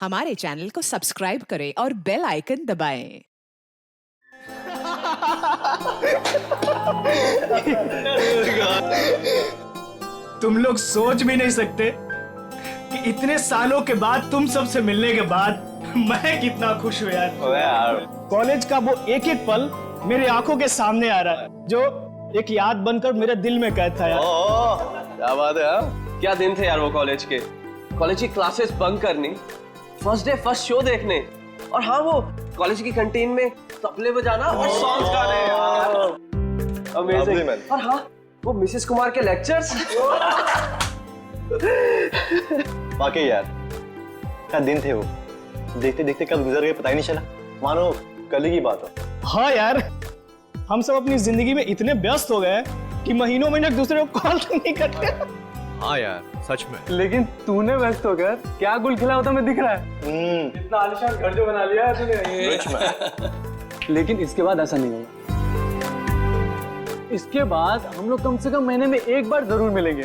हमारे चैनल को सब्सक्राइब करें और बेल आइकन दबाएं। तुम लोग सोच भी नहीं सकते कि इतने सालों के बाद तुम सबसे मिलने के बाद मैं कितना खुश हूँ यार। कॉलेज का वो एक एक पल मेरी आंखों के सामने आ रहा है, जो एक याद बनकर मेरे दिल में कैद था यार। क्या बात है हाँ? क्या दिन थे यार वो कॉलेज के। कॉलेज की क्लासेस बंक करनी, फर्स्ट डे फर्स्ट शो देखने, और हाँ वो कॉलेज की कैंटीन में तबले बजाना और सॉन्ग्स गाने यार। अमेजिंग। और हाँ वो मिसेस कुमार के लेक्चर्स। वाकई यार क्या दिन थे वो, देखते देखते कब गुजर गए पता ही नहीं चला, मानो कल की बात हो। हाँ यार, हम सब अपनी जिंदगी में इतने व्यस्त हो गए कि महीनों महीने एक दूसरे को कॉल नहीं करते। हाँ यार सच में। लेकिन तूने व्यस्त होकर क्या गुल खिला होता मैं दिख रहा है। इतना आलीशान घर जो बना लिया है तूने। लेकिन इसके बाद ऐसा नहीं होगा। इसके बाद हम लोग कम से कम महीने में एक बार जरूर मिलेंगे।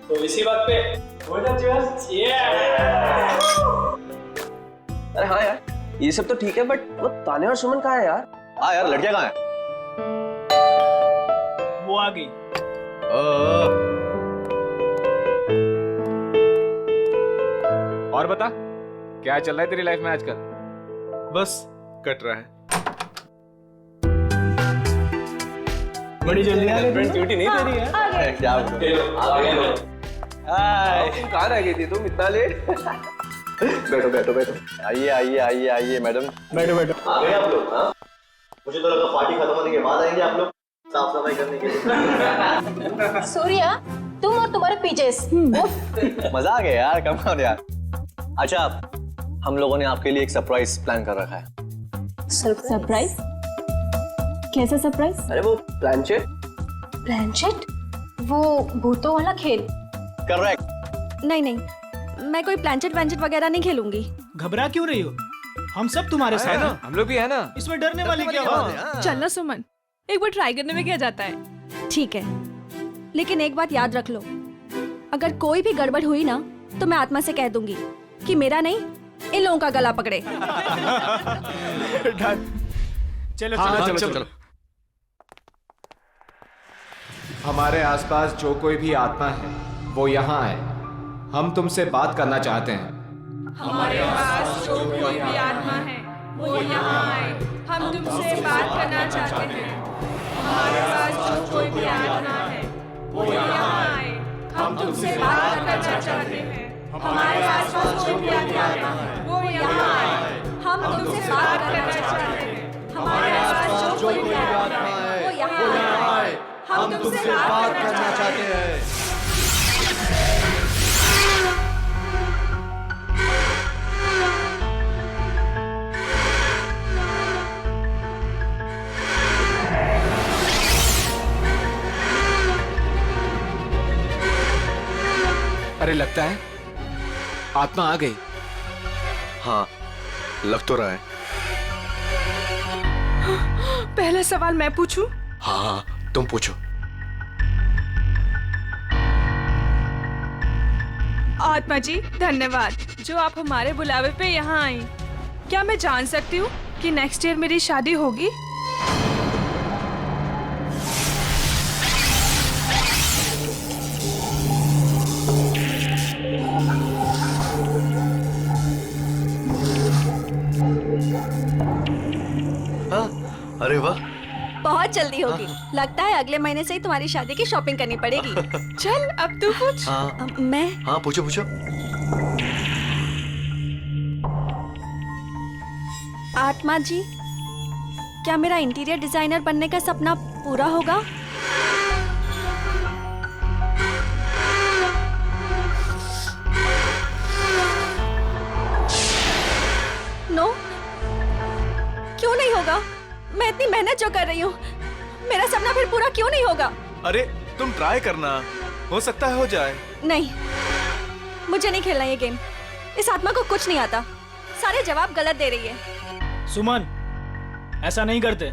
तो इसी बात पे अरे हाँ यार ये सब तो ठीक है, बट वो तान्या और सुमन कहाँ है यार? हाँ यार लड़कियां कहाँ हैं? वो आ गई। और बता क्या चल रहा है तेरी लाइफ में आजकल? बस कट रहा है। बड़ी जल्दी आ गई। ड्यूटी नहीं दे रही है क्या कहाँ रह गई थी तुम इतना लेट? बैठो बैठो बैठो। आइए आइए आइए आइए मैडम, बैठो बैठो। आ गए आप लोग? हाँ मुझे तो लगा पार्टी खत्म होने के बाद आएंगे आप लोग साफ सफाई करने के लिए। सूर्या, तुम और तुम्हारे पीजेस। मजा आ गया यार, कम करो यार। अच्छा हम लोगों ने आपके लिए एक सरप्राइज प्लान कर रखा है। सरप्राइज? कैसा सरप्राइज? अरे वो प्लानचेट। प्लानचेट? वो भूतों वाला खेल? करेक्ट। नहीं नहीं, मैं कोई प्लानचेट वैंचेट वगैरह नहीं खेलूंगी। घबरा क्यों रही हो? हम सब तुम्हारे है साथ ना, हैं। हम लोग भी है ना। इसमें डरने वाली क्या बात है? चलना सुमन, एक बार ट्राई करने में क्या जाता है। ठीक है, लेकिन एक बात याद रख लो, अगर कोई भी गड़बड़ हुई ना तो मैं आत्मा से कह दूंगी कि मेरा नहीं इन लोगों का गला पकड़े। चलो हाँ, चलो चलो। हमारे आसपास जो कोई भी आत्मा है वो यहाँ है, हम तुमसे बात करना चाहते हैं। हमारे पास जो कोई भी आत्मा है वो यहाँ आए, हम तुमसे बात करना चाहते हैं। हमारे पास जो कोई भी आत्मा है वो यहाँ आए, हम तुमसे बात करना चाहते हैं। हमारे पास जो कोई भी आत्मा है वो यहाँ आए, हम तुमसे बात करना चाहते हैं। हमारे पास जो कोई भी आत्मा है वो यहाँ आए, हम तुमसे बात करना चाहते हैं। अरे लगता है आत्मा आ गई। हाँ लग तो रहा है। पहला सवाल मैं पूछूं? हाँ तुम पूछो। आत्मा जी धन्यवाद जो आप हमारे बुलावे पे यहाँ आई। क्या मैं जान सकती हूँ कि नेक्स्ट ईयर मेरी शादी होगी? अरे वाह, बहुत जल्दी होगी। लगता है अगले महीने से ही तुम्हारी शादी की शॉपिंग करनी पड़ेगी। चल अब तू पूछ। मैं? हाँ पूछो पूछो। आत्मा जी, क्या मेरा इंटीरियर डिजाइनर बनने का सपना पूरा होगा? नो, क्यों नहीं होगा? मैं इतनी मेहनत जो कर रही हूँ, मेरा सपना फिर पूरा क्यों नहीं होगा? अरे तुम ट्राई करना, हो सकता है हो जाए। नहीं, मुझे नहीं खेलना ये गेम। इस आत्मा को कुछ नहीं आता, सारे जवाब गलत दे रही है। सुमन, ऐसा नहीं करते,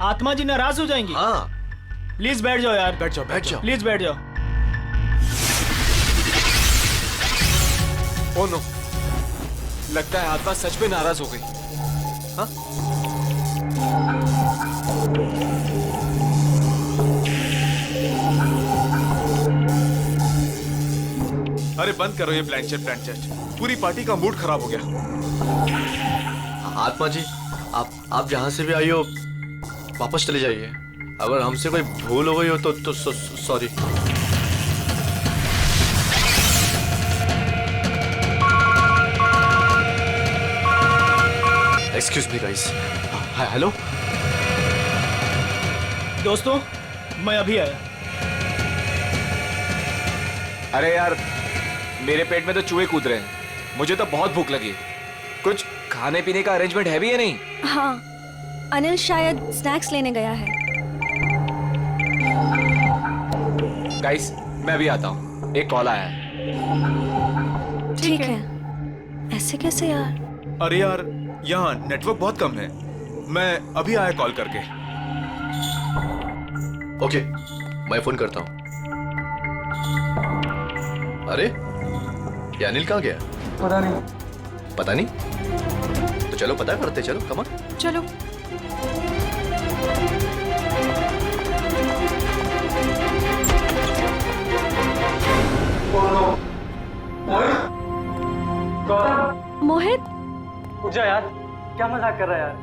आत्मा जी नाराज हो जाएंगी। हाँ प्लीज बैठ जाओ यार। बैठ जाओ बैठ जाओ। प्लीज बैठ जाओ। ओ नो, लगता है आत्मा सच में नाराज हो गई। हाँ? अरे बंद करो ये ब्लैंचेट, पूरी पार्टी का मूड खराब हो गया। आत्मा जी, आप जहां से भी आई हो वापस चले जाइए। अगर हमसे कोई भूल हो गई हो तो sorry. Excuse me guys. Hello दोस्तों, मैं अभी आया। अरे यार, मेरे पेट में तो चूहे कूद रहे हैं। मुझे तो बहुत भूख लगी। कुछ खाने पीने का अरेंजमेंट है भी या नहीं? हाँ, अनिल शायद स्नैक्स लेने गया है। गाइस, मैं अभी आता हूँ, एक कॉल आया है। ठीक है। ऐसे कैसे यार? अरे यार, यहाँ नेटवर्क बहुत कम है। मैं अभी आया कॉल करके। ओके, मैं फोन करता हूँ। अरे ये अनिल कहाँ गया? पता नहीं। तो चलो पता करते, चलो कम ऑन। चलो। मोहित, पूजा यार, क्या मजाक कर रहा है यार?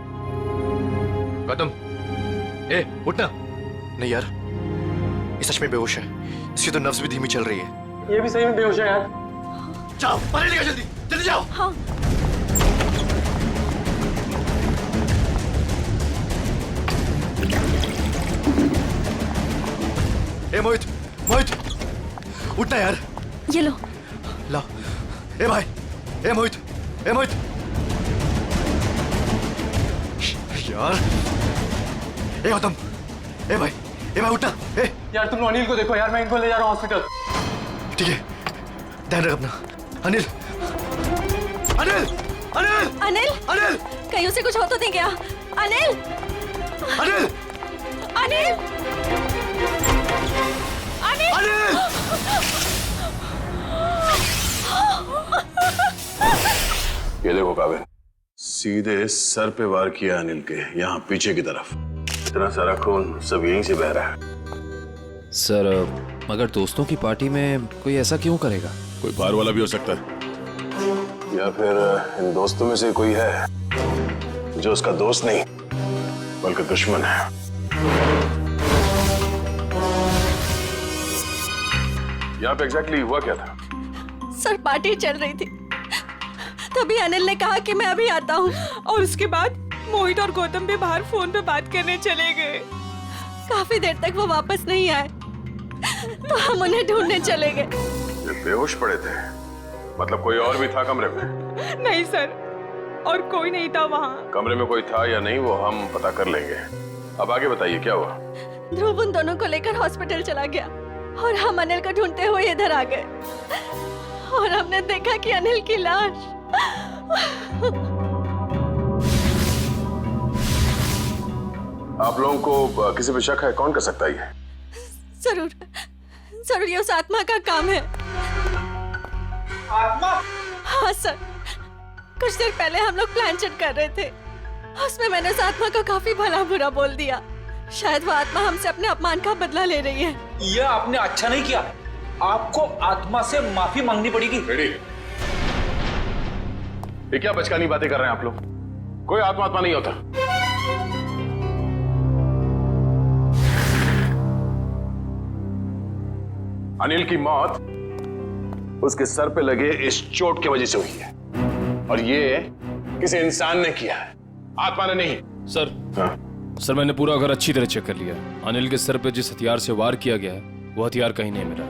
गौतम, ए उठना। नहीं यार, ये सच में बेहोश है। इसकी तो नब्ज भी धीमी चल रही है। ये भी सही में बेहोश है यार। जाओ पानी लेकर, जल्दी जल्दी जाओ। हाँ। ए मोहित, मोहित उठना यार। ये लो। ला। ए भाई, ए मोहित, ए मोहित। यार, ए गौतम, ए भाई उठना। ए यार तुम अनिल को देखो यार, मैं इनको ले जा रहा हूँ हॉस्पिटल। ठीक है, ध्यान रख अपना। अनिल, अनिल, अनिल, अनिल, अनिल, कहीं उसे कुछ हो तो नहीं गया? अनिल, अनिल, अनिल, अनिल, अनिल। ये देखो काबिल, सीधे सर पे वार किया अनिल के, यहाँ पीछे की तरफ। इतना सारा खून सब यहीं से बह रहा है। सर, मगर दोस्तों की पार्टी में कोई ऐसा क्यों करेगा? कोई बाहर वाला भी हो सकता है, या फिर इन दोस्तों में से कोई है जो उसका दोस्त नहीं बल्कि दुश्मन है। यहाँ पे एग्जैक्टली हुआ क्या था? सर, पार्टी चल रही थी, तभी अनिल ने कहा कि मैं अभी आता हूँ। और उसके बाद मोहित और गौतम भी बाहर फोन पे बात करने चले गए। काफी देर तक वो वापस नहीं आए, तो हम उन्हें ढूंढने चले गए। ये बेहोश पड़े थे, मतलब कोई और भी था कमरे में? नहीं सर, और कोई नहीं था वहाँ। कमरे में कोई था या नहीं वो हम पता कर लेंगे। अब आगे बताइए क्या हुआ? ध्रुव उन दोनों को लेकर हॉस्पिटल चला गया और हम अनिल को ढूंढते हुए इधर आ गए और हमने देखा कि अनिल की लाश। आप लोगों को किसी पे शक है? कौन कर सकता है ये? जरूर जरूर ये उस आत्मा का काम है। आत्मा? हाँ सर, कुछ देर पहले हम लोग प्लानचेट कर रहे थे, उसमें मैंने उस आत्मा को काफी भला बुरा बोल दिया। शायद वो आत्मा हमसे अपने अपमान का बदला ले रही है। ये आपने अच्छा नहीं किया, आपको आत्मा से माफी मांगनी पड़ेगी। ये क्या बचकानी बातें कर रहे हैं आप लोग? कोई आत्मा नहीं होता। अनिल की मौत उसके सर पे लगे इस चोट की वजह से हुई है, और ये किसी इंसान ने किया है, आत्मा ने नहीं। सर, हाँ? सर मैंने पूरा घर अच्छी तरह चेक कर लिया। अनिल के सर पे जिस हथियार से वार किया गया है वो हथियार कहीं नहीं मिला।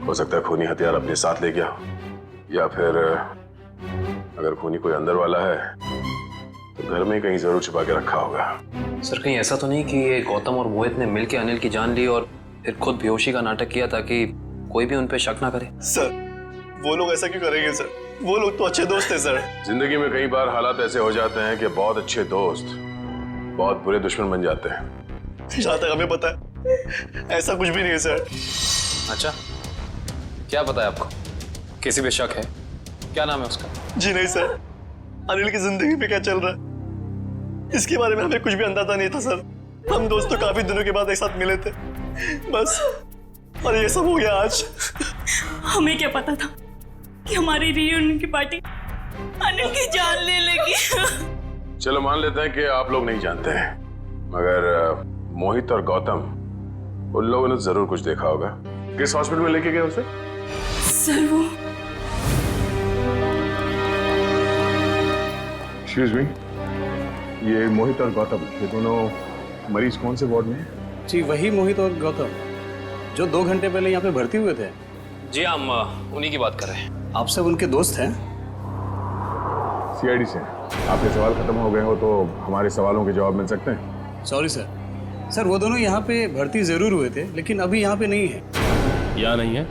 हो सकता है खूनी हथियार अपने साथ ले गया हो, या फिर अगर खूनी कोई अंदर वाला है तो घर में कहीं जरूर छुपा के रखा होगा। सर, कहीं ऐसा तो नहीं कि ये गौतम और मोहित ने मिलकर अनिल की जान ली और फिर खुद बेहोशी का नाटक किया ताकि कोई भी उन पे शक ना करे? सर, वो लोग ऐसा क्यों करेंगे सर? वो लोग तो अच्छे दोस्त हैं सर। जिंदगी में कई बार हालात ऐसे हो जाते हैं कि बहुत अच्छे दोस्त बहुत बुरे दुश्मन बन जाते हैं। जहाँ तक हमें पता है ऐसा कुछ भी नहीं है सर। अच्छा, क्या पता है आपको? किसी पे शक है? क्या नाम है उसका? जी नहीं सर, अनिल की जिंदगी में क्या चल रहा है इसके बारे में हमें कुछ भी अंदाजा नहीं था सर। हम दोस्तों काफी दिनों के बाद एक साथ मिले थे बस, और ये सब हो गया आज। हमें क्या पता था कि हमारी रियूनियन की पार्टी अनिल की जान ले लेगी। चलो मान लेते हैं कि आप लोग नहीं जानते हैं, मगर मोहित और गौतम, उन लोगों ने जरूर कुछ देखा होगा। किस हॉस्पिटल में लेके गए उसे? सर वो एक्सक्यूज मी, ये मोहित और गौतम, ये दोनों मरीज कौन से वार्ड में हैं? जी वही मोहित और गौतम जो 2 घंटे पहले यहाँ पे भर्ती हुए थे। जी हम उन्हीं की बात कर रहे हैं। आप सब उनके दोस्त हैं? सीआईडी से। आपके सवाल खत्म हो गए हो तो हमारे सवालों के जवाब मिल सकते हैं? Sorry sir. सर वो दोनों यहाँ पे भर्ती जरूर हुए थे लेकिन अभी यहाँ पे नहीं है। यहाँ नहीं है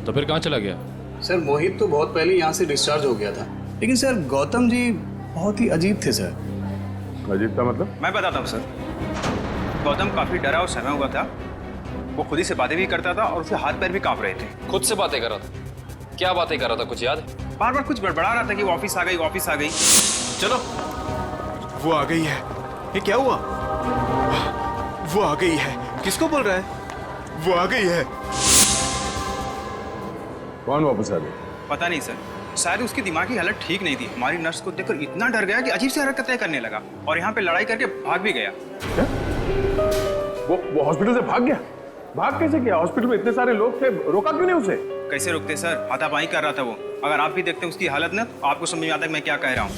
तो फिर कहाँ चला गया? सर मोहित तो बहुत पहले यहाँ से डिस्चार्ज हो गया था, लेकिन सर गौतम जी बहुत ही अजीब थे सर। अजीब का मतलब? मैं बताता हूँ सर। गौतम काफी डरा और सहमा हुआ था। वो खुद ही से बातें भी करता था और उसके हाथ पैर भी कांप रहे थे। खुद से बातें कर रहा था? क्या बातें कर रहा था, कुछ याद है? बार बार कुछ बड़बड़ा रहा था कि वो ऑफिस आ गई, ऑफिस आ गई। चलो, वो आ गई है। ये क्या हुआ? वो आ गई है। किसको बोल रहा है? वो आ गई है। कौन वापस आ गई? पता नहीं सर, शायद उसकी दिमागी हालत ठीक नहीं थी। हमारी नर्स को देखकर इतना डर गया कि अजीब सी हरकतें करने लगा और यहाँ पे लड़ाई करके भाग भी गया। क्या? वो हॉस्पिटल से भाग गया? भाग कैसे गया? हॉस्पिटल में इतने सारे लोग थे, रोका क्यों नहीं उसे? कैसे रोकते सर, हाथापाई कर रहा था वो। अगर आप भी देखते उसकी हालत ना, तो आपको समझ में आता है मैं क्या कह रहा हूँ।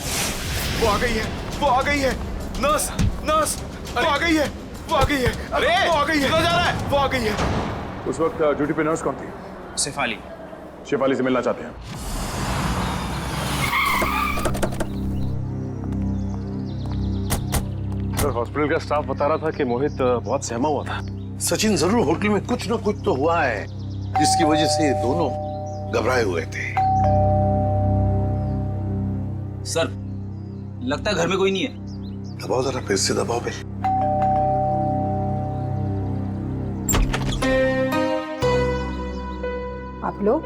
वो आ गई है, वो आ गई है। नर्स, नर्स, वो आ गई है, वो आ गई है। अरे वो आ गई है, जा रहा है, वो आ गई है। उस वक्त ड्यूटी पे नर्स कौन थी? शेफाली। शेफाली से मिलना चाहते हैं। सर हॉस्पिटल का स्टाफ बता रहा था कि मोहित बहुत सहमा हुआ था। सचिन, जरूर होटल में कुछ ना कुछ तो हुआ है जिसकी वजह से ये दोनों घबराए हुए थे। सर लगता है घर में कोई नहीं है। दबाओ जरा, फिर से दबाओ पे। आप लोग?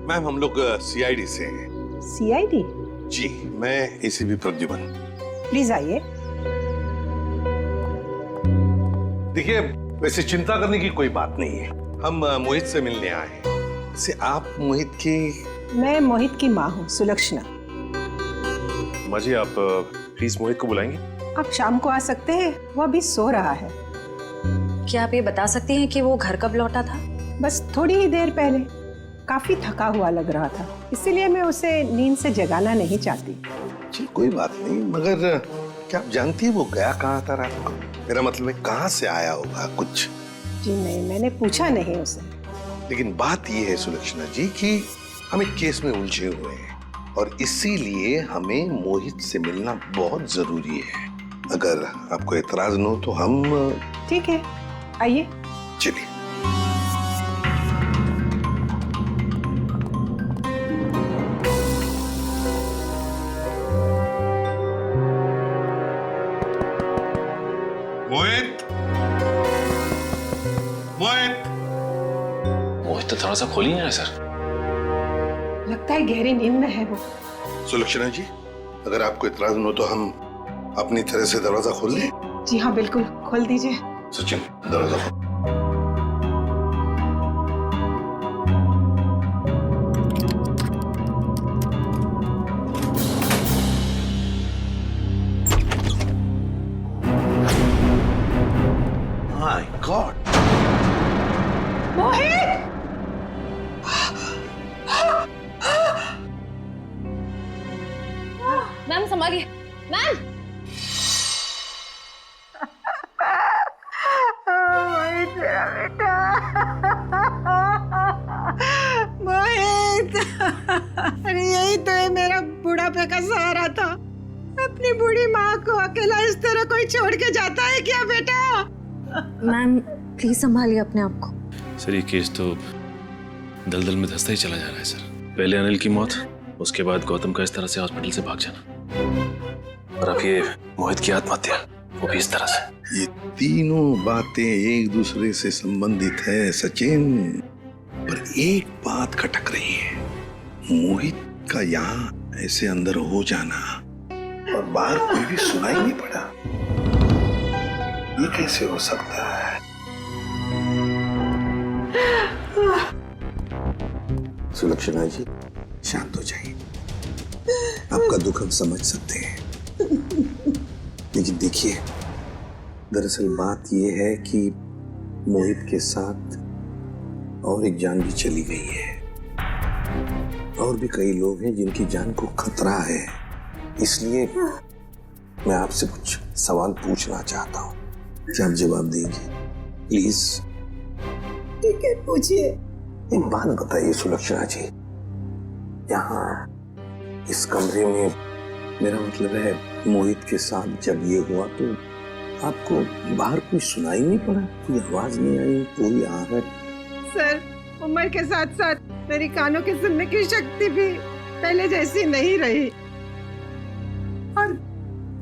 मैम हम लोग सीआईडी से हैं। सीआईडी? जी, मैं एसीपी प्रद्युमन। प्लीज आइए। देखिए, वैसे चिंता करने की कोई बात नहीं है। हम मोहित से मिलने आए हैं। से आप मोहित की? मैं मोहित की माँ हूँ, सुलक्षणा। माँ जी आप प्लीज मोहित को बुलाएंगे? आप शाम को आ सकते हैं, वो अभी सो रहा है। क्या आप ये बता सकती हैं कि वो घर कब लौटा था? बस थोड़ी ही देर पहले। काफी थका हुआ लग रहा था, इसीलिए मैं उसे नींद से जगाना नहीं चाहती। जी कोई बात नहीं, मगर क्या आप जानती है वो गया कहाँ था रात को? मेरा मतलब है कहाँ से आया होगा कुछ? जी नहीं, मैंने पूछा नहीं उसे। लेकिन बात ये है सुलक्षणा जी कि हम एक केस में उलझे हुए हैं और इसीलिए हमें मोहित से मिलना बहुत जरूरी है। अगर आपको एतराज न हो तो हम... ठीक है, आइए। चलिए। मोहित, मोहित, मोहित तो थोड़ा सा खोल ही नहीं रहा सर। लगता है गहरी नींद में है वो। सुलक्षणा जी, अगर आपको इतराज न हो तो हम अपनी तरह से दरवाजा खोल लें? जी हाँ बिल्कुल, खोल दीजिए। सचिन, दरवाजा खोल। My god, Mohit! मैम संभालिए, मैम। मोहित मेरा बेटा, मोहित! अरे यही तो है मेरा बुढ़ापे का सहारा था। अपनी बूढ़ी माँ को अकेला इस तरह कोई छोड़ के जाता है क्या बेटा? मैम प्लीज संभालिए अपने आप को। सर ये केस तो दलदल में धंसता ही चला जा रहा है सर। पहले अनिल की मौत, उसके बाद गौतम का इस तरह से हॉस्पिटल से भाग जाना, और अब ये मोहित की आत्महत्या, वो भी इस तरह से। ये तीनों बातें एक दूसरे से संबंधित है सचिन। पर एक बात खटक रही है, मोहित का यहाँ ऐसे अंदर हो जाना और बाहर कोई भी सुनाई नहीं पड़ा, ये कैसे हो सकता है? सुलक्षणा जी, शांत हो जाइए। आपका दुख हम समझ सकते हैं, लेकिन देखिए, दरअसल बात यह है कि मोहित के साथ और एक जान भी चली गई है, और भी कई लोग हैं जिनकी जान को खतरा है। इसलिए मैं आपसे कुछ सवाल पूछना चाहता हूँ, क्या आप जवाब देंगे प्लीज? ठीक है, पूछिए। एक बात बताइए सुलक्षणा जी, यहाँ इस कमरे में, मेरा मतलब है मोहित के साथ जब ये हुआ तो आपको बाहर कोई सुनाई नहीं पड़ा? कोई आवाज नहीं आई, कोई आहट? सर, उम्र के साथ साथ मेरी कानों की सुनने की शक्ति भी पहले जैसी नहीं रही, और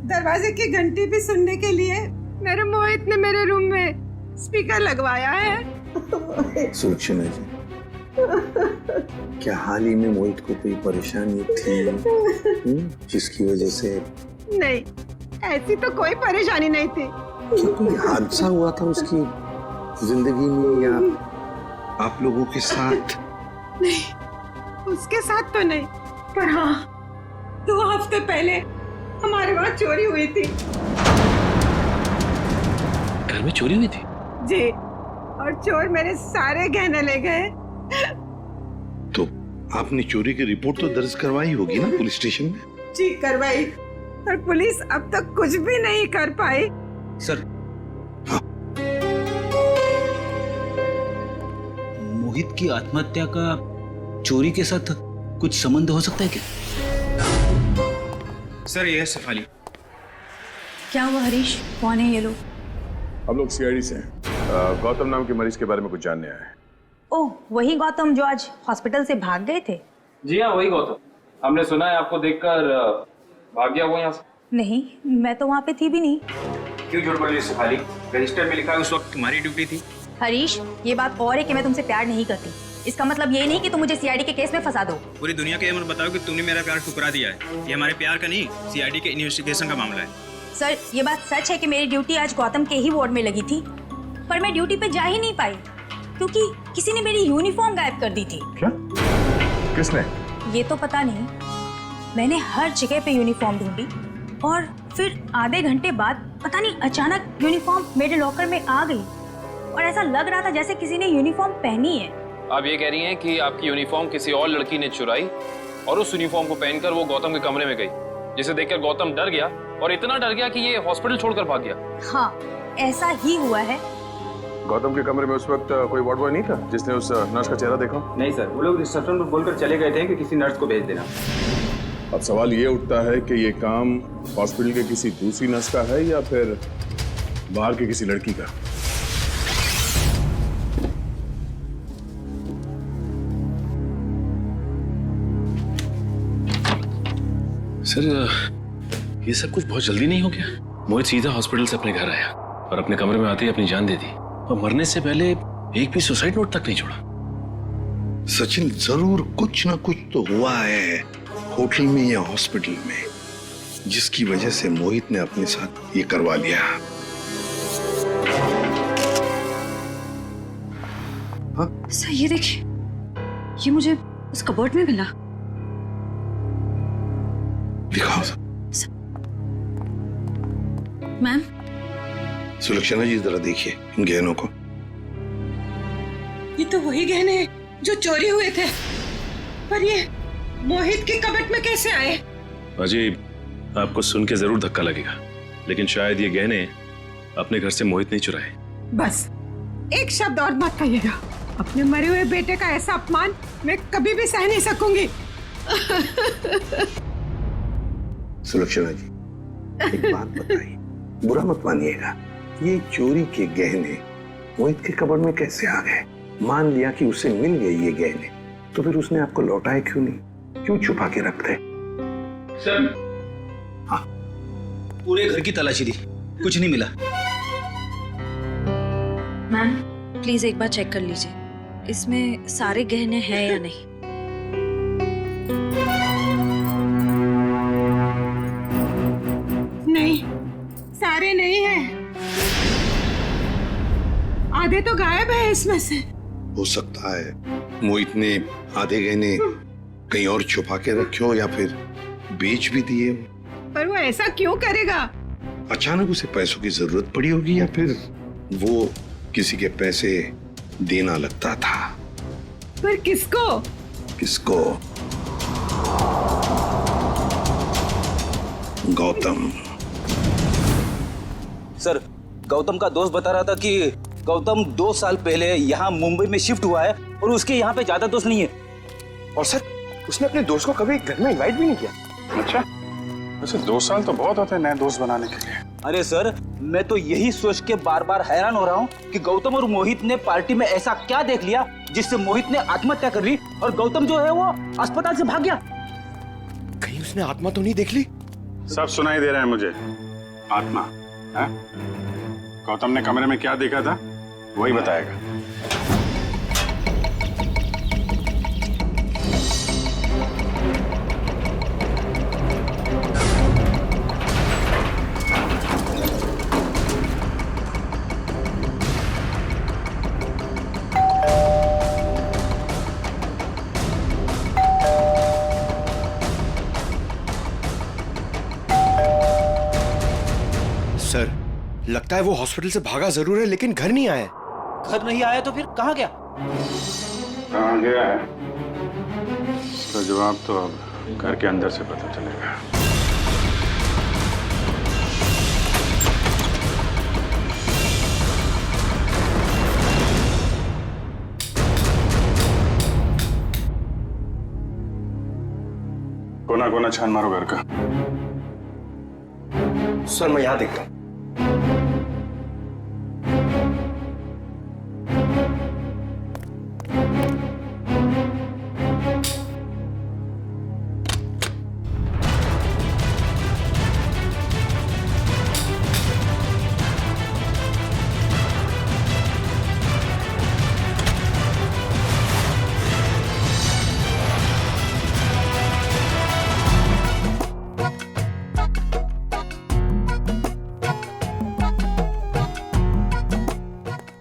दरवाजे की घंटी भी सुनने के लिए मेरे मोहित ने मेरे रूम में स्पीकर लगवाया है। सुलक्षणा जी, क्या हाल ही में मोहित को कोई परेशानी थी जिसकी वजह से? नहीं, ऐसी तो कोई परेशानी नहीं थी। क्या कोई हादसा हुआ था उसकी जिंदगी में या आप लोगों के साथ? नहीं, उसके साथ तो नहीं, पर हाँ, 2 हफ्ते पहले हमारे वहाँ चोरी हुई थी। घर में चोरी हुई थी? जी, और चोर मेरे सारे गहने ले गए। तो आपने चोरी की रिपोर्ट तो दर्ज करवाई होगी ना पुलिस स्टेशन में? जी, करवाई, पर पुलिस अब तक कुछ भी नहीं कर पाई। सर, मोहित की आत्महत्या का चोरी के साथ कुछ संबंध हो सकता है क्या? सर, ये है शेफाली। क्या हुआ हरीश, कौन है ये लोग? हम लोग सीआईडी से हैं। गौतम नाम के मरीज के बारे में कुछ जानने आए हैं। ओह, वही गौतम जो आज हॉस्पिटल से भाग गए थे? जी हाँ, वही गौतम। हमने सुना है आपको देखकर भाग गया वो यहाँ से। नहीं, मैं तो वहाँ पे थी भी नहीं। क्यों झूठ बोल रही शेफाली? रजिस्टर में लिखा है उस वक्त तुम्हारी ड्यूटी थी। हरीश, ये बात और है कि मैं तुमसे प्यार नहीं करती। इसका मतलब ये नहीं कि तुम मुझे सीआईडी के केस में फंसा दो। पूरी दुनिया के ये मत बताओ कि तुमने मेरा प्यार ठुकरा दिया है। ये हमारे प्यार का नहीं, सीआईडी के इन्वेस्टिगेशन का मामला है। सर, ये बात सच है कि मेरी ड्यूटी आज गौतम के ही वार्ड में लगी थी, पर मैं ड्यूटी पे जा ही नहीं पाई क्योंकि किसी ने मेरी यूनिफॉर्म गायब कर दी थी। क्या? किसने? ये तो पता नहीं। मैंने हर जगह पे यूनिफॉर्म ढूंढी और फिर आधे घंटे बाद पता नहीं अचानक यूनिफॉर्म मेरे लॉकर में आ गई और ऐसा लग रहा था जैसे किसी ने यूनिफॉर्म पहनी है। आप ये कह रही हैं कि आपकी यूनिफॉर्म किसी और लड़की ने चुराई और उस यूनिफॉर्म को पहनकर वो गौतम के कमरे में गई, जिसे देखकर गौतम डर गया और इतना डर गया कि ये हॉस्पिटल छोड़कर भाग गया। हाँ, ऐसा ही हुआ है। गौतम के कमरे में उस वक्त कोई वार्ड बॉय नहीं था जिसने उस नर्स का चेहरा देखा? नहीं सर, वो लोग रिसेप्शन पर बोलकर चले गए थे कि किसी नर्स को भेज देना। अब सवाल ये उठता है कि ये काम हॉस्पिटल के किसी दूसरी नर्स का है या फिर बाहर की किसी लड़की का? सर, ये सब कुछ बहुत जल्दी नहीं हो गया? मोहित सीधा हॉस्पिटल से अपने घर आया और अपने कमरे में आते ही अपनी जान दे दी और मरने से पहले एक भी सुसाइड नोट तक नहीं छोड़ा। सचिन, जरूर कुछ ना कुछ तो हुआ है होटल में या हॉस्पिटल में, जिसकी वजह से मोहित ने अपने साथ ये करवा लिया। सर, ये देखिए, ये मुझे उस कबर्ड में मिला। दिखाओ। मैम। सुलक्षणा जी, जरा देखिए इन गहनों को। ये तो वही गहने हैं जो चोरी हुए थे, पर ये मोहित के कबर्ड में कैसे आए? अजय, आपको सुन के जरूर धक्का लगेगा, लेकिन शायद ये गहने अपने घर से मोहित नहीं चुराए। बस एक शब्द और मत कहिएगा। अपने मरे हुए बेटे का ऐसा अपमान मैं कभी भी सह नहीं सकूंगी। सुलक्षणा जी, एक बात बताइए, बुरा मत मानिएगा, ये चोरी के गहने मोहित के कबर्ड में कैसे आ गए? मान लिया कि उसे मिल गए ये गहने, तो फिर उसने आपको लौटाए क्यों नहीं? क्यों छुपा के रखते? सर, हाँ, पूरे घर की तलाशी दी, कुछ नहीं मिला। मैम, प्लीज एक बार चेक कर लीजिए, इसमें सारे गहने हैं या नहीं। नहीं, सारे नहीं हैं। आधे तो गायब है इसमें से। हो सकता है मोहित ने आधे गहने कहीं और छुपा के रखे हो या फिर बेच भी दिए। पर वो ऐसा क्यों करेगा? अचानक उसे पैसों की जरूरत पड़ी होगी या फिर वो किसी के पैसे देना लगता था। पर किसको? किसको? गौतम। सर, गौतम का दोस्त बता रहा था कि गौतम 2 साल पहले यहाँ मुंबई में शिफ्ट हुआ है और उसके यहाँ पे ज्यादा दोस्त नहीं है। और सर, उसने अपने दोस्त को कभी घर में इनवाइट भी नहीं किया। अच्छा, वैसे 2 साल तो बहुत होते हैं नए दोस्त बनाने के लिए। अरे सर, मैं तो यही सोच के बार बार हैरान हो रहा हूँ कि गौतम और मोहित ने पार्टी में ऐसा क्या देख लिया जिससे मोहित ने आत्महत्या कर ली और गौतम जो है वो अस्पताल से भाग गया। कहीं उसने आत्मा तो नहीं देख ली? सब सुनाई दे रहा है मुझे। आत्मा है? गौतम ने कमरे में क्या देखा था वही बताएगा। सर, लगता है वो हॉस्पिटल से भागा जरूर है लेकिन घर नहीं आया। घर नहीं आया तो फिर कहाँ गया? कहाँ गया है इसका जवाब तो अब घर के अंदर से पता चलेगा। कोना कोना छान मारो घर का। सर, मैं यहाँ देखता हूँ।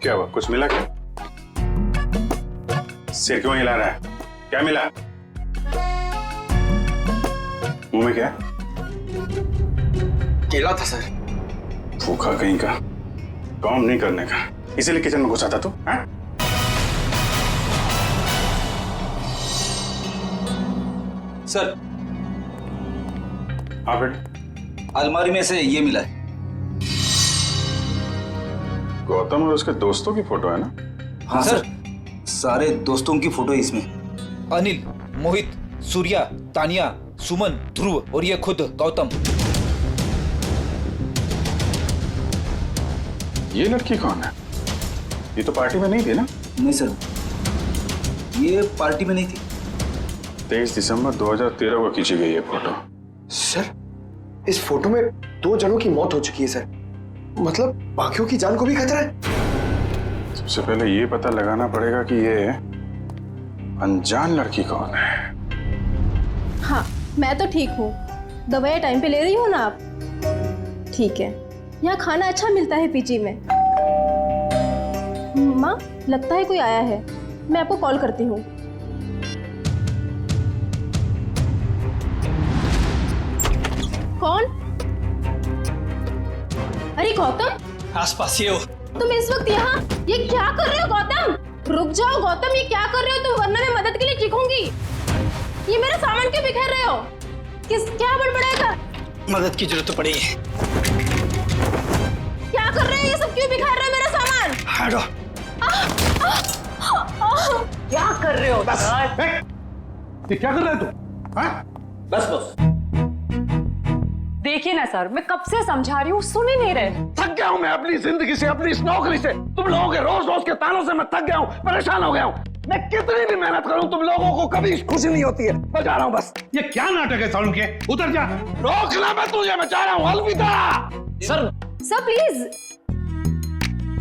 क्या हुआ? कुछ मिला क्या? सिर क्यों हिला रहा है? क्या मिला? मुंह में क्या? केला था सर। भूखा कहीं का, काम नहीं करने का, इसीलिए किचन में घुसा था तू? हाँ? सर, हाँ बेटा। अलमारी में से ये मिला है। गौतम और उसके दोस्तों की फोटो है ना? हाँ सर, सारे दोस्तों की फोटो है इसमें। अनिल, मोहित, सूर्या, तानिया, सुमन, ध्रुव और ये खुद गौतम। ये लड़की कौन है? ये तो पार्टी में नहीं थी ना? नहीं सर, ये पार्टी में नहीं थी। 23 दिसंबर 2013 को खींची गई है फोटो। सर, इस फोटो में 2 जनों की मौत हो चुकी है सर। मतलब बाकियों की जान को भी खतरा है। सबसे पहले ये पता लगाना पड़ेगा कि ये अनजान लड़की कौन है। हाँ, मैं तो ठीक हूँ। दवाइयाँ टाइम पे ले रही हो ना आप? ठीक है। यहाँ खाना अच्छा मिलता है पीजी में। माँ, लगता है कोई आया है। मैं आपको कॉल करती हूँ। कौन? अरे गौतम, आसपास ये हो। तुम इस वक्त यहाँ ये क्या कर रहे हो गौतम? रुक जाओ गौतम, ये क्या कर रहे हो तुम? वरना मैं मदद के लिए चीखूंगी। ये मेरा सामान क्यों बिखेर रहे हो? क्या बड़बड़ाएगा? मदद की जरूरत पड़ेगी। क्या कर रहे हो? ये सब क्यों बिखेर रहे हो मेरा सामान? हटो। क्या कर रहे हो? बस। ये क्या कर रहे हो तुम? बस बस। देखिए ना सर, मैं कब से समझा रही हूँ, सुन ही नहीं रहे। थक गया हूँ मैं अपनी जिंदगी से, अपनी इस नौकरी से। तुम लोगों के रोज रोज के तानों से मैं थक गया हूँ, परेशान हो गया हूँ। मैं कितनी भी मेहनत करूँ तुम लोगों को कभी खुशी नहीं होती है। मैं जा रहा हूँ बस। ये क्या नाटक है सालू के? उतर जा। रोकना मैं तुझे, मैं जा रहा हूँ। अलविदा। Sir please.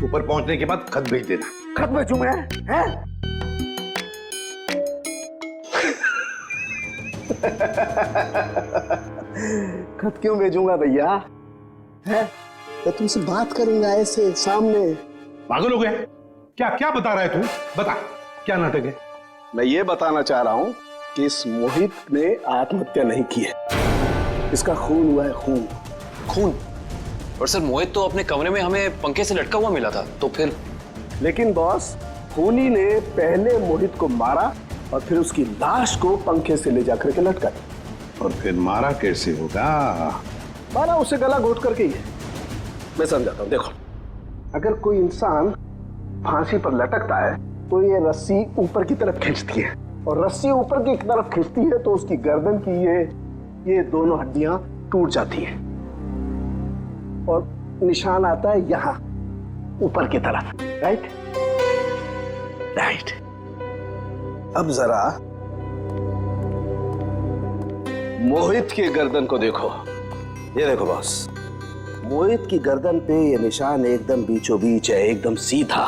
ऊपर पहुंचने के बाद खत भेज देना। खत भेजूं मैं? हैं? खत क्यों भेजूंगा भैया? है मैं तुमसे बात करूंगा ऐसे सामने। पागल हो गया? क्या क्या बता रहा है तू? बता, क्या नाटक है? मैं ये बताना चाह रहा हूं कि इस मोहित ने आत्महत्या नहीं की है, इसका खून हुआ है, खून। खून? और सर मोहित तो अपने कमरे में हमें पंखे से लटका हुआ मिला था, तो फिर? लेकिन बॉस, खूनी ने पहले मोहित को मारा और फिर उसकी लाश को पंखे से ले जाकर के लटका दिया। और फिर मारा कैसे होगा? मारा उसे गला घोट करके ही है। मैं समझाता हूं, देखो, अगर कोई इंसान फांसी पर लटकता है तो ये रस्सी ऊपर की तरफ खींचती है, और रस्सी ऊपर की तरफ खींचती है तो उसकी गर्दन की ये दोनों हड्डियां टूट जाती हैं और निशान आता है यहां ऊपर की तरफ। Right right. अब जरा मोहित की गर्दन को देखो। ये देखो बॉस, मोहित की गर्दन पे ये निशान एकदम बीचों बीच है, एकदम सीधा।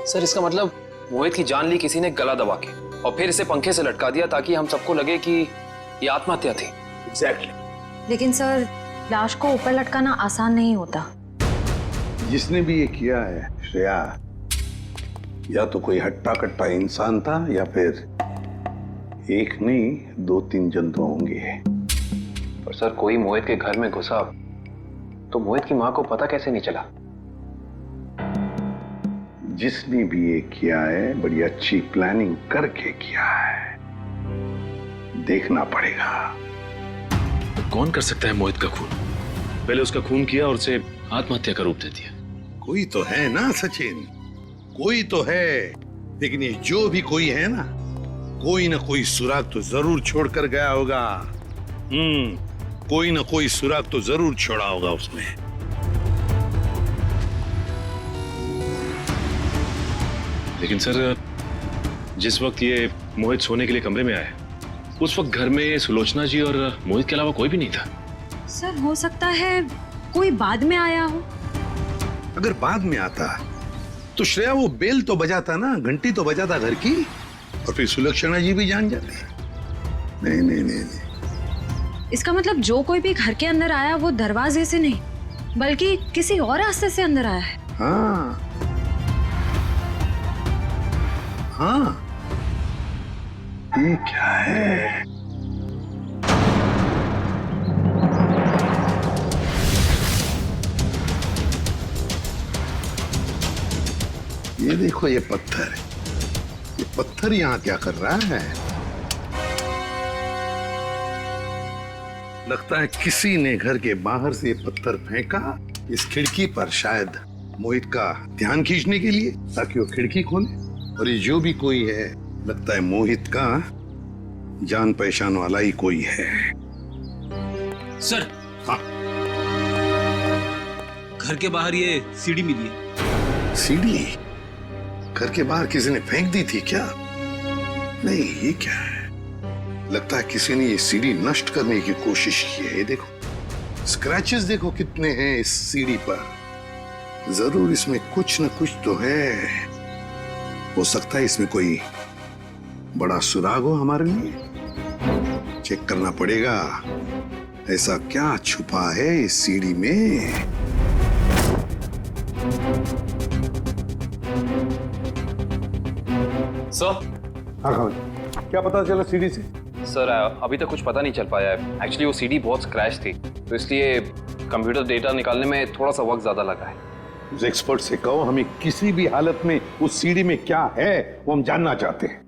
सर इसका मतलब मोहित की जान ली किसी ने गला दबा के और फिर इसे पंखे से लटका दिया ताकि हम सबको लगे कि ये आत्महत्या थी। एग्जैक्टली। लेकिन सर, लाश को ऊपर लटकाना आसान नहीं होता। जिसने भी ये किया है श्रेया, या तो कोई हट्टा कट्टा इंसान था या फिर एक नहीं 2-3 जंतु होंगे। और सर कोई मोहित के घर में घुसा तो मोहित की मां को पता कैसे नहीं चला? जिसने भी ये किया है बड़ी अच्छी प्लानिंग करके किया है, देखना पड़ेगा। तो कौन कर सकता है मोहित का खून? पहले उसका खून किया और उसे आत्महत्या का रूप दे दिया। कोई तो है ना सचिन, कोई तो है। लेकिन ये जो भी कोई है ना कोई सुराग तो जरूर छोड़कर गया होगा। कोई ना कोई सुराग तो जरूर छोड़ा होगा उसने। लेकिन सर, जिस वक्त ये मोहित सोने के लिए कमरे में आए, उस वक्त घर में सुलोचना जी और मोहित के अलावा कोई भी नहीं था। सर हो सकता है कोई बाद में आया हो। अगर बाद में आता तो श्रेया वो बेल तो बजाता ना, घंटी तो बजाता घर की, और फिर सुलक्षणा जी भी जान जाती। नहीं नहीं नहीं नहीं। इसका मतलब जो कोई भी घर के अंदर आया वो दरवाजे से नहीं बल्कि किसी और रास्ते से अंदर आया है। हाँ हाँ, ये क्या है? ये देखो, ये पत्थर यहाँ क्या कर रहा है? लगता है किसी ने घर के बाहर से पत्थर फेंका इस खिड़की पर, शायद मोहित का ध्यान खींचने के लिए, ताकि वो खिड़की खोले। और ये जो भी कोई है, लगता है मोहित का जान पहचान वाला ही कोई है। सर, हाँ, घर के बाहर ये सीढ़ी मिली है। सीढ़ी? घर के बाहर किसी ने फेंक दी थी क्या? नहीं, ये क्या है? लगता है किसी ने ये सीढ़ी नष्ट करने की कोशिश की है। ये देखो, स्क्रैचेस देखो कितने हैं इस सीढ़ी पर। जरूर इसमें कुछ न कुछ तो है। हो सकता है इसमें कोई बड़ा सुराग हो हमारे लिए। चेक करना पड़ेगा, ऐसा क्या छुपा है इस सीढ़ी में। सर, हाँ, क्या पता चला सीढ़ी से? सर अभी तक कुछ पता नहीं चल पाया है। एक्चुअली वो सीडी बहुत स्क्रैच थी, तो इसलिए कंप्यूटर डेटा निकालने में थोड़ा सा वक्त ज्यादा लगा है। उस एक्सपर्ट से कहो, हमें किसी भी हालत में उस सीढ़ी में क्या है वो हम जानना चाहते हैं।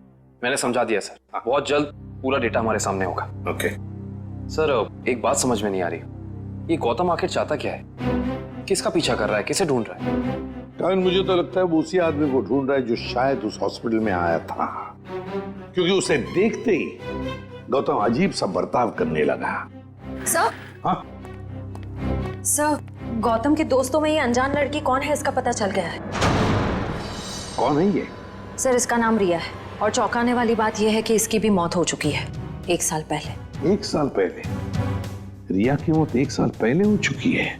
मैंने समझा दिया सर, बहुत जल्द पूरा डेटा हमारे सामने होगा। ओके। सर एक बात समझ में नहीं आ रही, ये गौतम आखिर चाहता क्या है? किसका पीछा कर रहा है? किसे ढूंढ रहा है? कारण मुझे तो लगता है वो उसी आदमी को ढूंढ रहा है जो शायद उस हॉस्पिटल में आया था, क्योंकि उसे देखते ही गौतम अजीब सा बर्ताव करने लगा। सर? हाँ? सर, गौतम के दोस्तों में ये अनजान लड़की कौन है इसका पता चल गया है। कौन है ये? सर, इसका नाम रिया है और चौंकाने वाली बात यह है कि इसकी भी मौत हो चुकी है 1 साल पहले। 1 साल पहले? रिया की मौत 1 साल पहले हो चुकी है।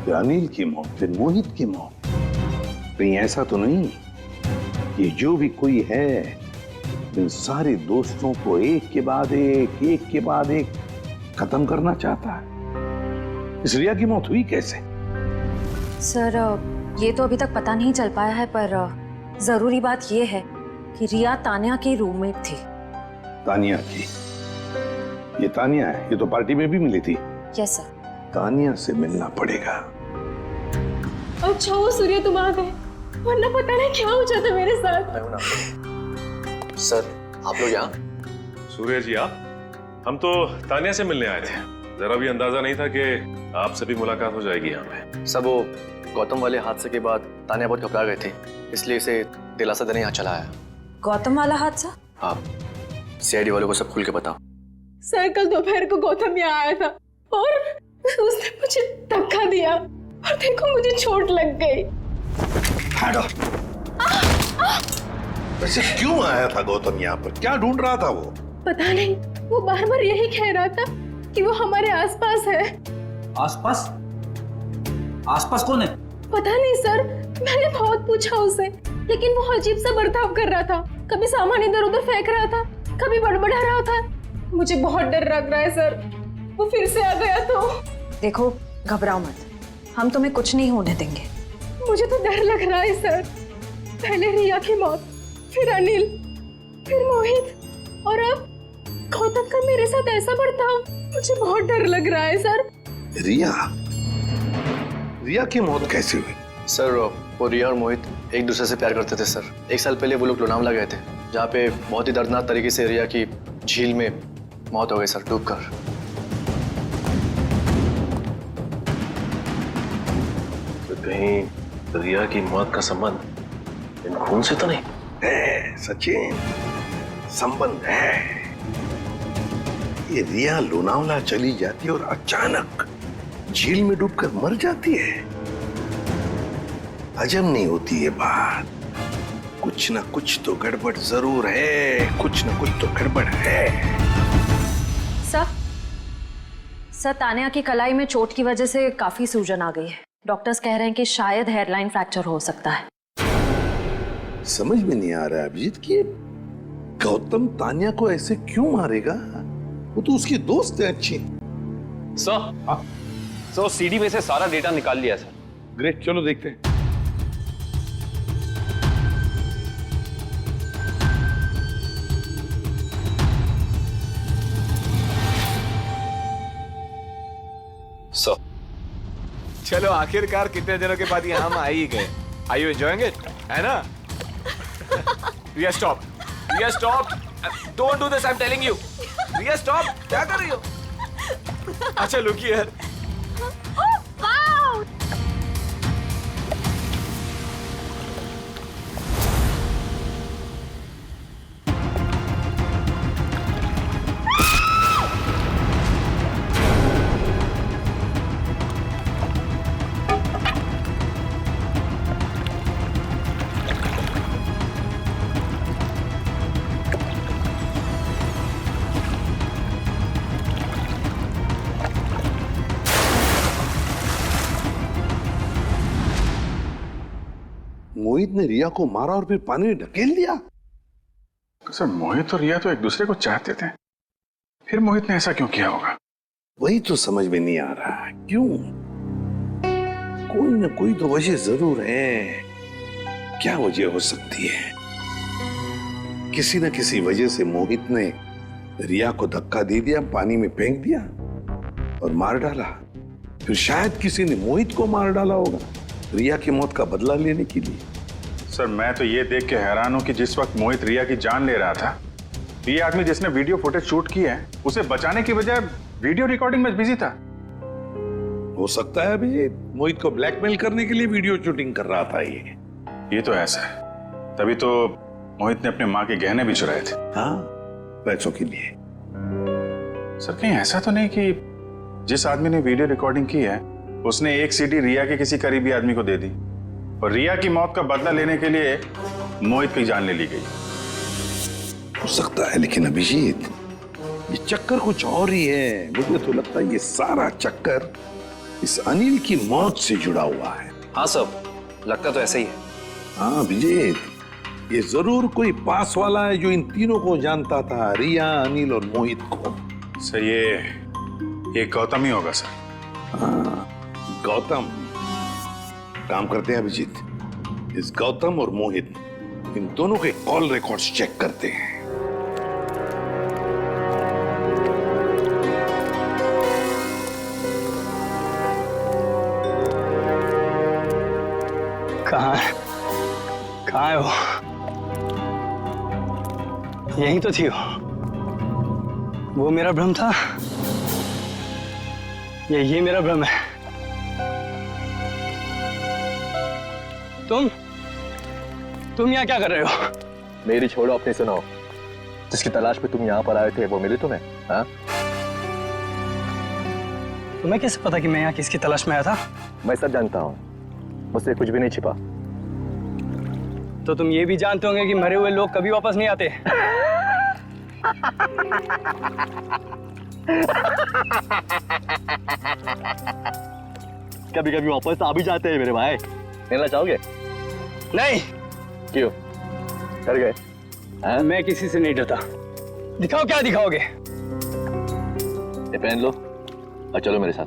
फिर अनिल की मौत, फिर मोहित की मौत। कहीं ऐसा तो नहीं ये जो भी कोई है इन सारे दोस्तों को एक के बाद एक खत्म करना चाहता है। इस रिया की मौत हुई कैसे? सर ये तो अभी तक पता नहीं चल पाया है, पर जरूरी बात ये है कि रिया तानिया की रूममेट थी। तानिया की? ये तानिया है, ये तो पार्टी में भी मिली थी। Yes sir. तानिया से मिलना पड़ेगा। अच्छा वो सूर्य तुम आ गए, वरना पता नहीं क्या हो जाता मेरे साथ। सर आप लोग यहाँ? सूर्य जी आप? हम तो तानिया से मिलने आए थे। जरा भी अंदाजा नहीं था कि आपसे भी मुलाकात हो जाएगी यहाँ पे। सब वो गौतम वाले हादसे के बाद तानिया बहुत घबरा गई थी, इसलिए इसे दिलासा देने यहाँ चला आया। गौतम वाला हादसा? आप सीआईडी वालों को सब खुल के बताओ। सर कल दोपहर को गौतम यहाँ आया था और उसने मुझे धक्का दिया और देखो मुझे चोट लग गई। हटो। वैसे क्यों आया था गौतम यहाँ पर? क्या ढूंढ रहा था वो? पता नहीं, वो बार बार यही कह रहा था कि वो हमारे आसपास है। आसपास? आसपास कौन है? पता नहीं सर, मैंने बहुत पूछा उसे, लेकिन वो अजीब सा बर्ताव कर रहा था। कभी सामान इधर उधर फेंक रहा था, कभी बड़बड़ा रहा था। मुझे बहुत डर लग रहा है सर, वो फिर से आ गया तो। देखो घबराओ मत, हम तुम्हें कुछ नहीं होने देंगे। मुझे तो डर लग रहा है सर। पहले रिया की मौत, फिर अनिल, फिर मोहित और अब गौतम का मेरे साथ ऐसा बर्ताव। मुझे बहुत डर लग रहा है सर। रिया की मौत कैसे हुई? सर वो रिया और मोहित एक दूसरे से प्यार करते थे सर। 1 साल पहले वो लोग लोनावला गए थे, जहाँ पे बहुत ही दर्दनाक तरीके से रिया की झील में मौत हो गई सर, डूबकर। तो कहीं रिया की मौत का संबंध इन खून से तो नहीं है? सचिन, संबंध है। ये रिया लोनावला चली जाती है और अचानक झील में डूबकर मर जाती है। हजम नहीं होती ये बात। कुछ ना कुछ तो गड़बड़ जरूर है, कुछ ना कुछ तो गड़बड़ है। सर तानिया की कलाई में चोट की वजह से काफी सूजन आ गई है। डॉक्टर्स कह रहे हैं कि शायद हेयरलाइन फ्रैक्चर हो सकता है। समझ में नहीं आ रहा है अभिजीत कि गौतम तानिया को ऐसे क्यों मारेगा? वो तो उसकी दोस्त है अच्छी। सर सीडी में से सारा डेटा निकाल लिया सर। ग्रेट, चलो देखते हैं। चलो आखिरकार कितने दिनों के बाद यहाँ हम आ ही गए। Are you enjoying it? है ना? Riya stop. Riya stop. Don't do this. I'm telling you. Riya stop. क्या कर रही हो? अच्छा look here. मोहित ने रिया को मारा और फिर पानी में ढकेल दिया। सर मोहित और रिया तो एक दूसरे को चाहते थे, फिर मोहित ने ऐसा क्यों किया होगा? वही तो समझ में नहीं आ रहा है, क्यों? कोई ना कोई तो वजह जरूर है। क्या वजह हो सकती है? किसी न किसी वजह से मोहित ने रिया को धक्का दे दिया, पानी में फेंक दिया और मार डाला। फिर शायद किसी ने मोहित को मार डाला होगा रिया की मौत का बदला लेने के लिए। सर मैं तो ये देख के हैरान हूं कि जिस वक्त मोहित रिया की जान ले रहा था, ये आदमी जिसने वीडियो फुटेज शूट की है उसे बचाने की बजाय वीडियो रिकॉर्डिंग में बिजी था। हो सकता है अभी मोहित को ब्लैकमेल करने के लिए वीडियो शूटिंग कर रहा था ये तो ऐसा है, तभी तो मोहित ने अपने माँ के गहने भी चुराए थे। हाँ, पैसों के लिए। सर कहीं ऐसा तो नहीं कि जिस आदमी ने वीडियो रिकॉर्डिंग की है उसने एक सीडी रिया के किसी करीबी आदमी को दे दी और रिया की मौत का बदला लेने के लिए मोहित की जान ले ली गई? हो सकता है, लेकिन अभिजीत ये चक्कर कुछ और ही है। मुझे तो लगता है ये सारा चक्कर इस अनिल की मौत से जुड़ा हुआ है। हाँ सब लगता तो ऐसा ही है। हाँ अभिजीत, ये जरूर कोई पास वाला है जो इन तीनों को जानता था, रिया, अनिल और मोहित को। सर ये गौतम ही होगा सर। हाँ, गौतम। काम करते हैं अभिजीत, इस गौतम और मोहित इन दोनों के कॉल रिकॉर्ड्स चेक करते हैं। कहाँ है वो? यहीं तो थी वो मेरा भ्रम था, ये मेरा भ्रम है। तुम यहाँ क्या कर रहे हो? मेरी छोड़ो, अपनी सुनाओ। जिसकी तलाश में तुम यहाँ पर आए थे वो मिले तुम्हें? हाँ? तुम्हें कैसे पता कि मैं यहाँ किसकी तलाश में आया था? मैं सब जानता हूँ, मुझसे कुछ भी नहीं छिपा। तो तुम ये भी जानते होंगे कि मरे हुए लोग कभी वापस नहीं आते। कभी कभी वापस आ भी जाते हैं मेरे भाई। मिलना चाहोगे? नहीं। क्यों? डर गए? मैं किसी से नहीं डरता। दिखाओ क्या दिखाओगे? ये पहन लो और चलो मेरे साथ।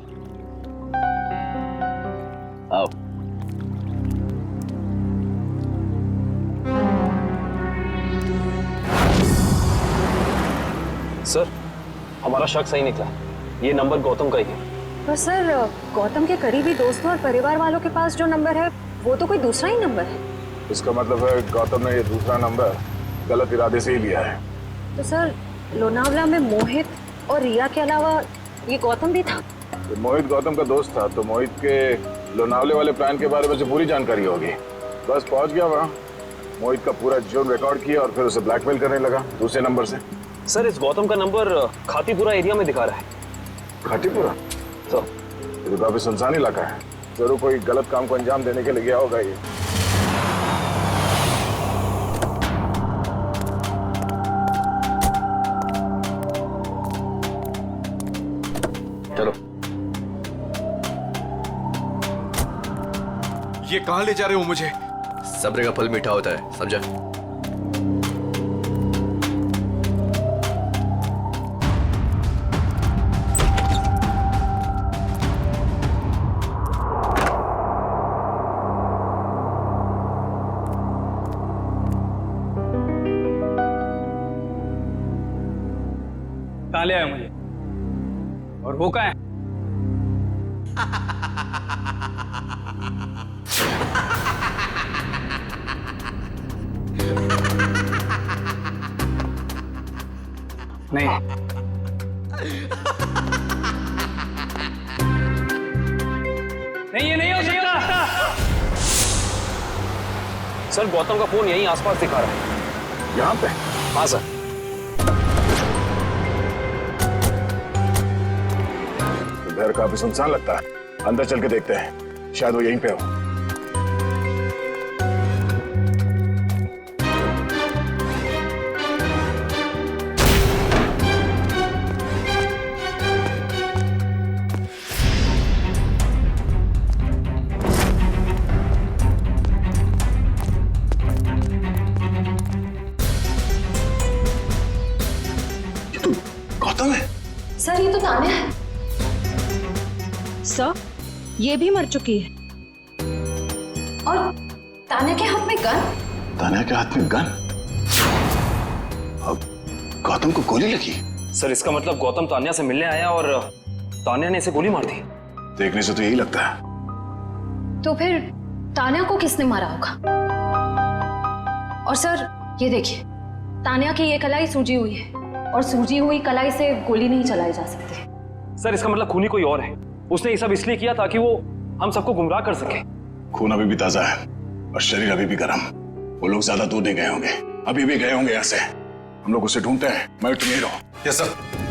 आओ। सर, हमारा शक सही निकला। ये नंबर गौतम का ही है। तो सर, गौतम के करीबी दोस्तों और परिवार वालों के पास जो नंबर है वो तो कोई दूसरा ही नंबर है। इसका मतलब है गौतम ने ये दूसरा नंबर गलत इरादे से ही लिया है। तो सर, लोनावला में मोहित और रिया के अलावा ये गौतम भी था। तो मोहित गौतम का दोस्त था, तो मोहित के लोनावले वाले प्लान के बारे में से पूरी जानकारी होगी। बस पहुंच गया वहाँ, मोहित का पूरा जोन रिकॉर्ड किया और फिर उसे ब्लैकमेल करने लगा दूसरे नंबर से। सर, इस गौतम का नंबर खातीपुरा एरिया में दिखा रहा है। खातीपुरा? तो ये काफी सुनसान इलाका है, जरूर कोई गलत काम को अंजाम देने के लिए गया होगा ये। चलो। ये कहां ले जा रहे हो मुझे? सब्र का फल मीठा होता है, समझा? कहाँ ले आए मुझे? और वो कहाँ है? नहीं। नहीं, ये नहीं हो सकता। सर, गौतम का फोन यहीं आसपास दिखा रहा है। यहाँ पे? हाँ सर। घर काफी सुनसान लगता है, अंदर चल के देखते हैं, शायद वो यहीं पे हो। ये तो गौतम है। सर, ये तो तान्या है। सर, ये भी मर चुकी है। और तान्या के हाथ में गन। तान्या के हाथ में गन? अब गौतम को गोली लगी? सर, इसका मतलब गौतम तान्या से मिलने आया और तान्या ने इसे गोली मार दी। देखने से तो यही लगता है। तो फिर तान्या को किसने मारा होगा? और सर, ये देखिए, तान्या की ये कलाई सूजी हुई है और सूजी हुई कलाई से गोली नहीं चलाई जा सकती। सर, इसका मतलब खूनी कोई और है। उसने ये सब इसलिए किया ताकि वो हम सबको गुमराह कर सके। खून अभी भी ताजा है और शरीर अभी भी गर्म। वो लोग ज्यादा दूर नहीं गए होंगे, अभी भी गए होंगे यहाँ से। हम लोग उसे ढूंढते हैं। मैं तुम यहीं रहो। Yes sir.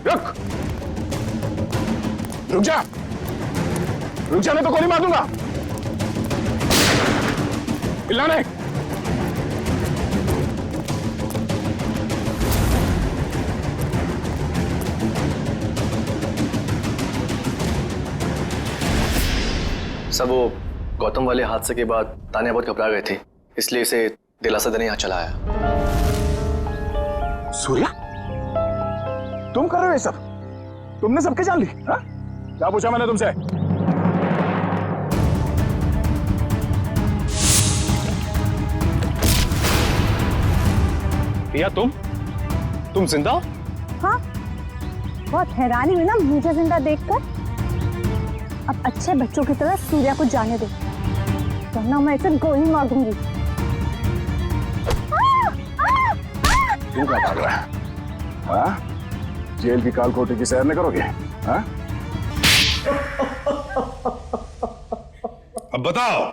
रुक रुक जा, रुक जा, मैं तो गोली मार दूंगा। हिलना नहीं। सर वो गौतम वाले हादसे के बाद तानिया बहुत घबरा गए थे, इसलिए इसे दिलासा देने यहाँ चला आया। सूर्या, तुम कर रहे हो ये सब? तुमने सबके जान ली? हाँ? क्या पूछा मैंने तुमसे? या तुम जिंदा हो? हाँ, बहुत हैरानी हुई ना मुझे जिंदा देखकर। अब अच्छे बच्चों की तरह सूर्या को जाने दो, वरना मैं इसे गोली मार दूंगी। क्यों क्या भाग रहा है? हाँ? जेल की कालकोठी की सैर नहीं करोगे? हाँ? अब बताओ,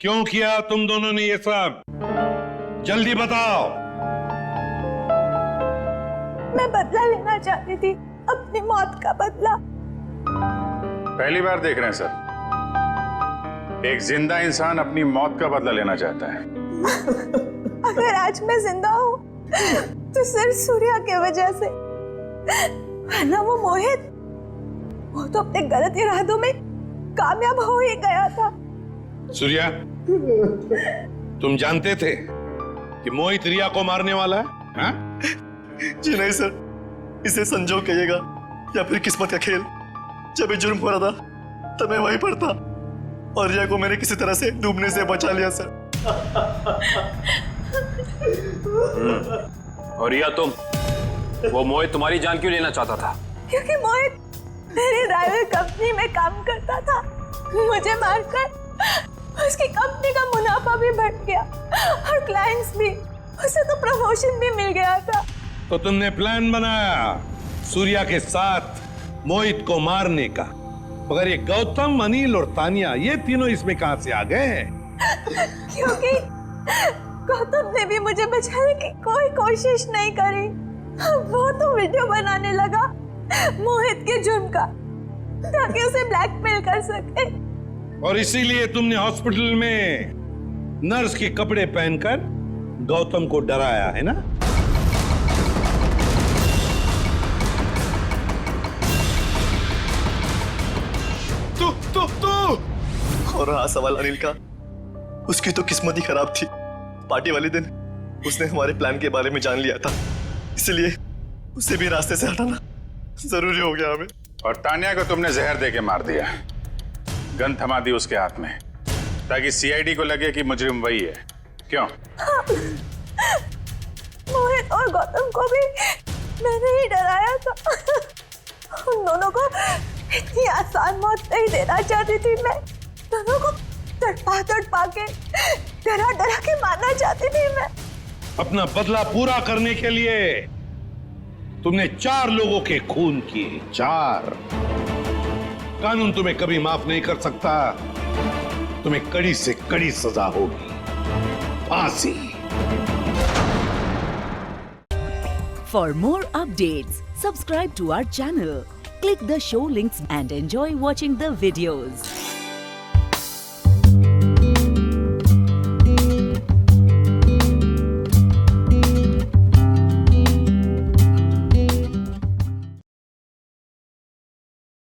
क्यों किया तुम दोनों ने ये सब? जल्दी बताओ। मैं बदला लेना चाहती थी, अपनी मौत का बदला। पहली बार देख रहे हैं सर, एक जिंदा इंसान अपनी मौत का बदला लेना चाहता है। अगर आज मैं जिंदा हूँ तो सिर्फ सूर्या की वजह से, वरना वो मोहित, वो तो अपने गलत इरादों में कामयाब हो ही गया था। सूर्या, तुम जानते थे कि मोहित रिया को मारने वाला है? हाँ? जी नहीं सर, इसे संजोग कहिएगा या फिर किस्मत का खेल। जब ये जुर्म हो रहा था तब मैं वहीं पर था और रिया को मैंने किसी तरह से डूबने से बचा लिया सर। और रिया तुम, वो मोहित तुम्हारी जान क्यों लेना चाहता था? क्योंकि मोहित मेरी ड्राइवर कंपनी में काम करता था। मुझे मारकर उसकी कंपनी का मुनाफा भी बढ़ गया और क्लाइंट्स भी, उसे तो प्रमोशन भी मिल गया था। तो तुमने प्लान बनाया सूर्या के साथ मोहित को मारने का, मगर ये गौतम, अनिल और तानिया, ये तीनों इसमें कहां से आ गए? क्योंकि गौतम ने भी मुझे बचाने की कोई कोशिश नहीं करी। वो तो वीडियो बनाने लगा मोहित के जुर्म का, ताकि उसे ब्लैकमेल कर सके। और इसीलिए तुमने हॉस्पिटल में नर्स के कपड़े पहनकर गौतम को डराया, है ना? तू और हाँ, सवाल अनिल का, उसकी तो किस्मत ही खराब थी। पार्टी वाले दिन उसने हमारे प्लान के बारे में जान लिया था, इसलिए उसे भी रास्ते से हटाना जरूरी हो गया हमें। और तानिया को तुमने जहर देके मार दिया, गन थमा दी उसके हाथ में, ताकि सीआईडी को लगे कि मुजरिम वही है। क्यों? हाँ, मोहित और गौतम को भी मैंने ही डराया था। उन दोनों को इतनी आसान मौत नहीं देना चाहती थी मैं। दोनों को तड़पा के, डरा के मारना चाहती थी मैं। अपना बदला पूरा करने के लिए तुमने 4 लोगों के खून किए, 4। कानून तुम्हें कभी माफ नहीं कर सकता। तुम्हें कड़ी से कड़ी सजा होगी, फांसी। For more updates, subscribe to our channel, click the show links and enjoy watching the videos.